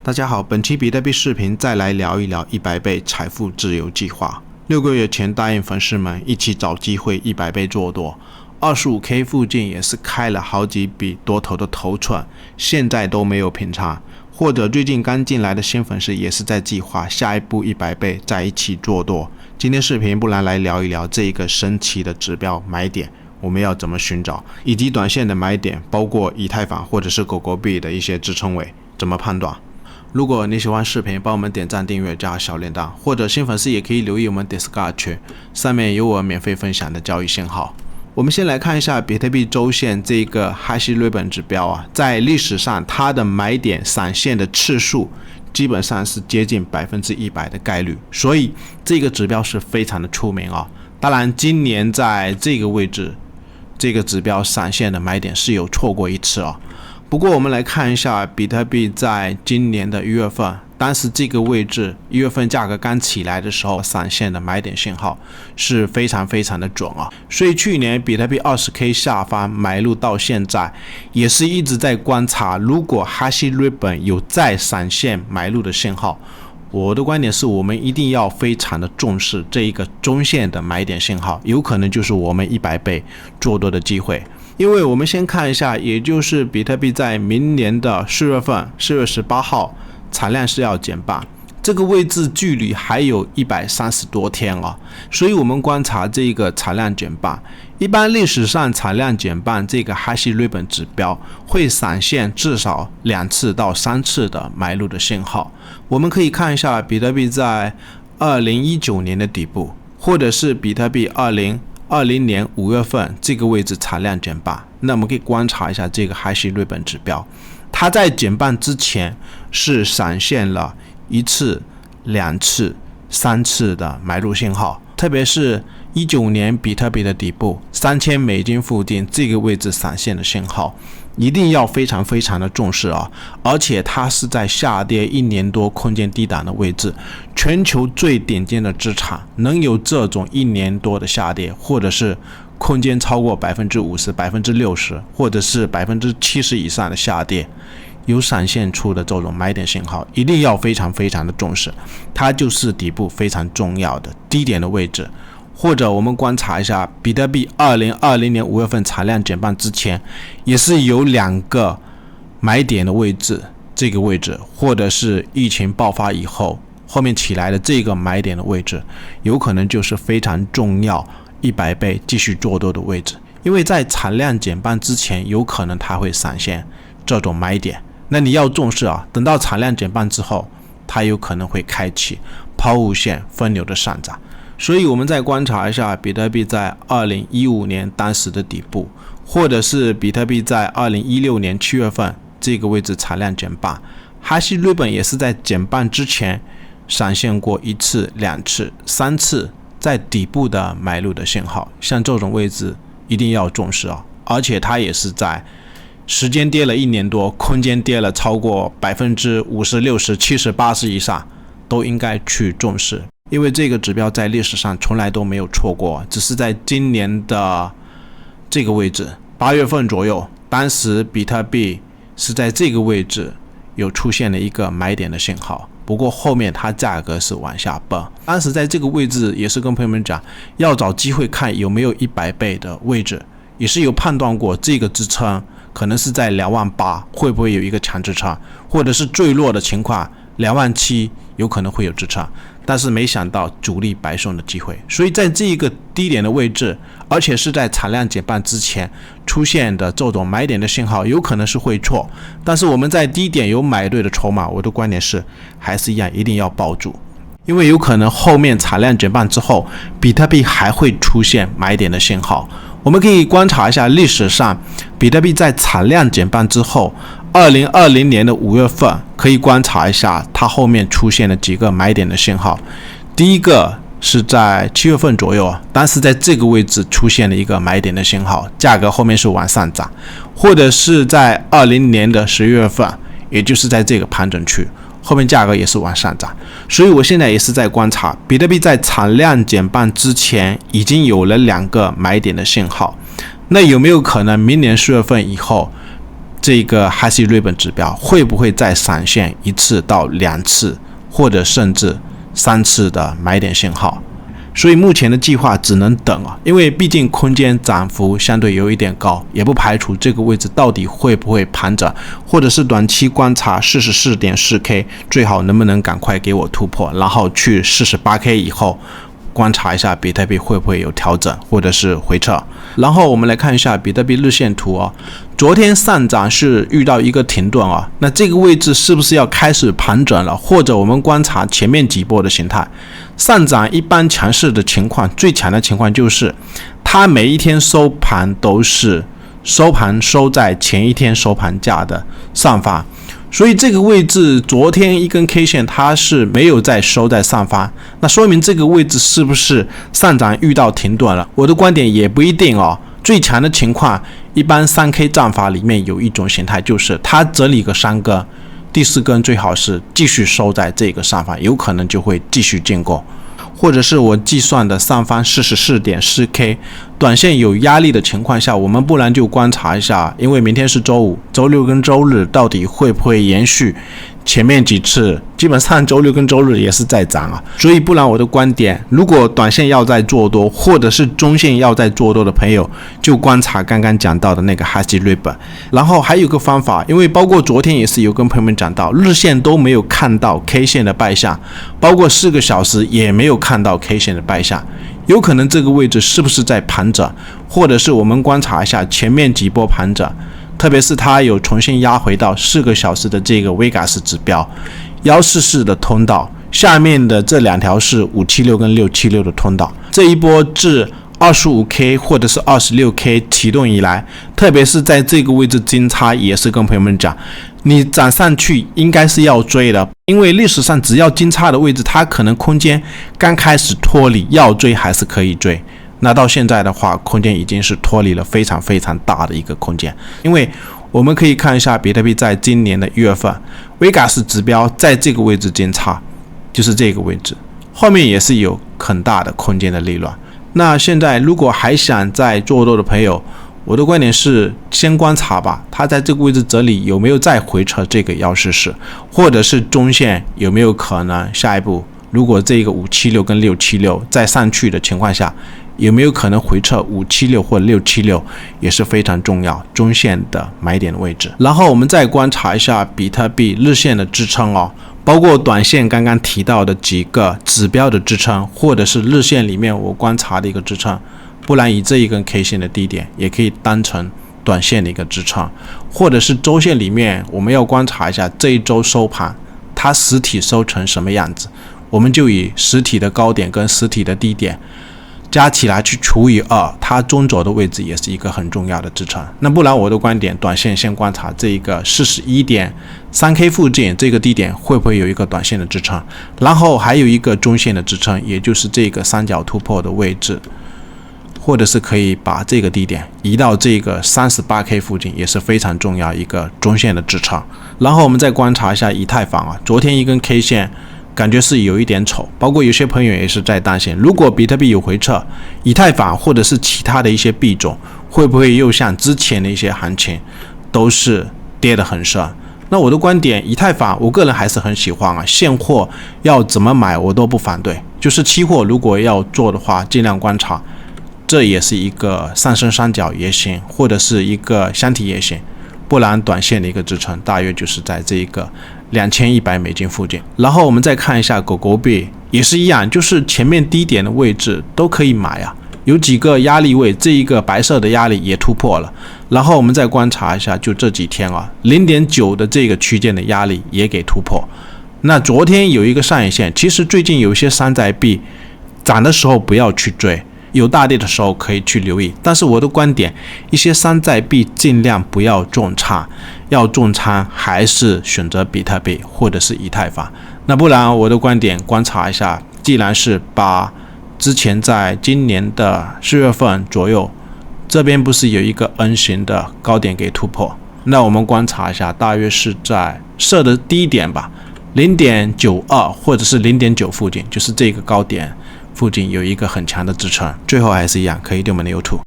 大家好，本期比特币视频再来聊一聊100倍财富自由计划。6个月前答应粉丝们一起找机会100倍做多， 25K 附近也是开了好几笔多头的头寸，现在都没有平仓，或者最近刚进来的新粉丝也是在计划下一步100倍再一起做多。今天视频不然来聊一聊这一个神奇的指标买点，我们要怎么寻找，以及短线的买点，包括以太坊或者是狗狗币的一些支撑位怎么判断。如果你喜欢视频，帮我们点赞、订阅、加小铃铛，或者新粉丝也可以留意我们 Discord 群，上面有我免费分享的交易信号。我们先来看一下比特币周线这个 Hash Rate 指标啊，在历史上它的买点闪现的次数基本上是接近100%的概率，所以这个指标是非常的出名啊。当然，今年在这个位置，这个指标闪现的买点是有错过一次啊。不过我们来看一下比特币在今年的1月份，当时这个位置1月份价格刚起来的时候，闪现的买点信号是非常的准啊。所以去年比特币 20K 下方买入到现在，也是一直在观察，如果 Hash Rate 有再闪现买入的信号，我的观点是我们一定要非常的重视这一个中线的买点信号，有可能就是我们100倍做多的机会。因为我们先看一下，也就是比特币在明年的4月份4月18号产量是要减半，这个位置距离还有130多天啊，所以我们观察这个产量减半，一般历史上产量减半这个 Hash Rate 指标会闪现至少2次到3次的买入的信号。我们可以看一下比特币在2019年的底部，或者是比特币2020年5月份这个位置产量减半，那我们可以观察一下这个 Hash Rate 指标，它在减半之前是闪现了1次、2次、3次的买入信号，特别是19年比特币的底部$3000附近这个位置闪现的信号，一定要非常的重视啊！而且它是在下跌1年多空间低档的位置，全球最顶尖的资产能有这种1年多的下跌，或者是空间超过50%、60%，或者是70%以上的下跌，有闪现出的这种买点信号，一定要非常的重视，它就是底部非常重要的低点的位置。或者我们观察一下比特币2020年5月份产量减半之前，也是有2个买点的位置，这个位置，或者是疫情爆发以后后面起来的这个买点的位置，有可能就是非常重要100倍继续做多的位置。因为在产量减半之前，有可能它会闪现这种买点，那你要重视啊，等到产量减半之后，它有可能会开启抛物线分流的上涨。所以我们再观察一下比特币在2015年当时的底部，或者是比特币在2016年7月份这个位置产量减半， Hash Rate 也是在减半之前闪现过1次、2次、3次在底部的买入的信号，像这种位置一定要重视啊！而且它也是在时间跌了1年多，空间跌了超过50%、60%、70%、80%以上，都应该去重视。因为这个指标在历史上从来都没有错过，只是在今年的这个位置8月份左右，当时比特币是在这个位置有出现了一个买点的信号，不过后面它价格是往下崩。当时在这个位置也是跟朋友们讲，要找机会看有没有100倍的位置，也是有判断过这个支撑可能是在28000，会不会有一个强支撑，或者是最弱的情况27000有可能会有支撑，但是没想到主力白送的机会。所以在这一个低点的位置，而且是在产量减半之前出现的这种买点的信号，有可能是会错，但是我们在低点有买对的筹码，我的观点是还是一样，一定要抱住，因为有可能后面产量减半之后，比特币还会出现买点的信号。我们可以观察一下历史上比特币在产量减半之后，2020年的5月份可以观察一下它后面出现了几个买点的信号。第一个是在7月份左右，当时在这个位置出现了一个买点的信号，价格后面是往上涨，或者是在20年的11月份，也就是在这个盘整区，后面价格也是往上涨。所以我现在也是在观察比特币在产量减半之前已经有了2个买点的信号，那有没有可能明年4月份以后这个 Hassie Ribbon 指标会不会再闪现1次到2次，或者甚至3次的买点信号。所以目前的计划只能等啊，因为毕竟空间涨幅相对有一点高，也不排除这个位置到底会不会盘整，或者是短期观察 44.4K 最好能不能赶快给我突破，然后去 48K 以后观察一下比特币会不会有调整或者是回撤。然后我们来看一下比特币日线图啊，昨天上涨是遇到一个停顿啊，那这个位置是不是要开始盘整了？或者我们观察前面几波的形态，上涨一般强势的情况，最强的情况就是它每一天收盘都是收盘收在前一天收盘价的上方。所以这个位置昨天一根 K 线它是没有再收在上方，那说明这个位置是不是上涨遇到停顿了？我的观点也不一定哦。最强的情况，一般 3K 战法里面有一种形态，就是它整理个3根，第4根最好是继续收在这个上方，有可能就会继续进攻。或者是我计算的上方 44.4K 短线有压力的情况下，我们不然就观察一下，因为明天是周五，周六跟周日到底会不会延续前面几次，基本上周六跟周日也是在涨啊。所以不然我的观点，如果短线要在做多，或者是中线要在做多的朋友，就观察刚刚讲到的那个 Hassie Ribbon。然后还有个方法，因为包括昨天也是有跟朋友们讲到，日线都没有看到 K 线的败下，包括4个小时也没有看到 K 线的败下，有可能这个位置是不是在盘整，或者是我们观察一下前面几波盘整，特别是它有重新压回到4个小时的这个 Vegas 指标144的通道，下面的这2条是576跟676的通道。这一波至 25K 或者是 26K 启动以来，特别是在这个位置金叉，也是跟朋友们讲，你涨上去应该是要追的，因为历史上只要金叉的位置，它可能空间刚开始脱离，要追还是可以追。那到现在的话，空间已经是脱离了非常非常大的一个空间，因为我们可以看一下比特币在今年的1月份 Vegas 指标在这个位置金叉，就是这个位置，后面也是有很大的空间的利润。那现在如果还想再做多的朋友，我的观点是先观察吧，它在这个位置这里有没有再回撤这个144，或者是中线有没有可能下一步，如果这个576跟676再上去的情况下，有没有可能回撤576或676，也是非常重要中线的买点的位置。然后我们再观察一下比特币日线的支撑哦，包括短线刚刚提到的几个指标的支撑，或者是日线里面我观察的一个支撑，不然以这一根 K 线的低点也可以当成短线的一个支撑，或者是周线里面我们要观察一下这一周收盘它实体收成什么样子，我们就以实体的高点跟实体的低点加起来去除以2，它中轴的位置也是一个很重要的支撑。那不然我的观点，短线先观察这一个 41.3K 附近这个低点会不会有一个短线的支撑，然后还有一个中线的支撑，也就是这个三角突破的位置，或者是可以把这个低点移到这个 38K 附近，也是非常重要一个中线的支撑。然后我们再观察一下以太坊啊，昨天一根 K 线感觉是有一点丑，包括有些朋友也是在担心，如果比特币有回撤，以太坊或者是其他的一些币种会不会又像之前的一些行情都是跌得很深。那我的观点，以太坊我个人还是很喜欢啊，现货要怎么买我都不反对，就是期货如果要做的话尽量观察，这也是一个上升三角也行，或者是一个箱体也行，不然短线的一个支撑大约就是在这一个$2100附近。然后我们再看一下狗狗币，也是一样，就是前面低点的位置都可以买啊，有几个压力位，这一个白色的压力也突破了。然后我们再观察一下，就这几天啊 0.9 的这个区间的压力也给突破。那昨天有一个上影线，其实最近有些山寨币涨的时候不要去追，有大跌的时候可以去留意，但是我的观点，一些山寨币尽量不要重仓，要重仓还是选择比特币或者是以太坊。那不然我的观点，观察一下，既然是把之前在今年的4月份左右，这边不是有一个 N 型的高点给突破，那我们观察一下，大约是在设的低点吧， 0.92 或者是 0.9 附近，就是这个高点附近有一个很强的支撑。最后还是一样，可以对我们的 YouTube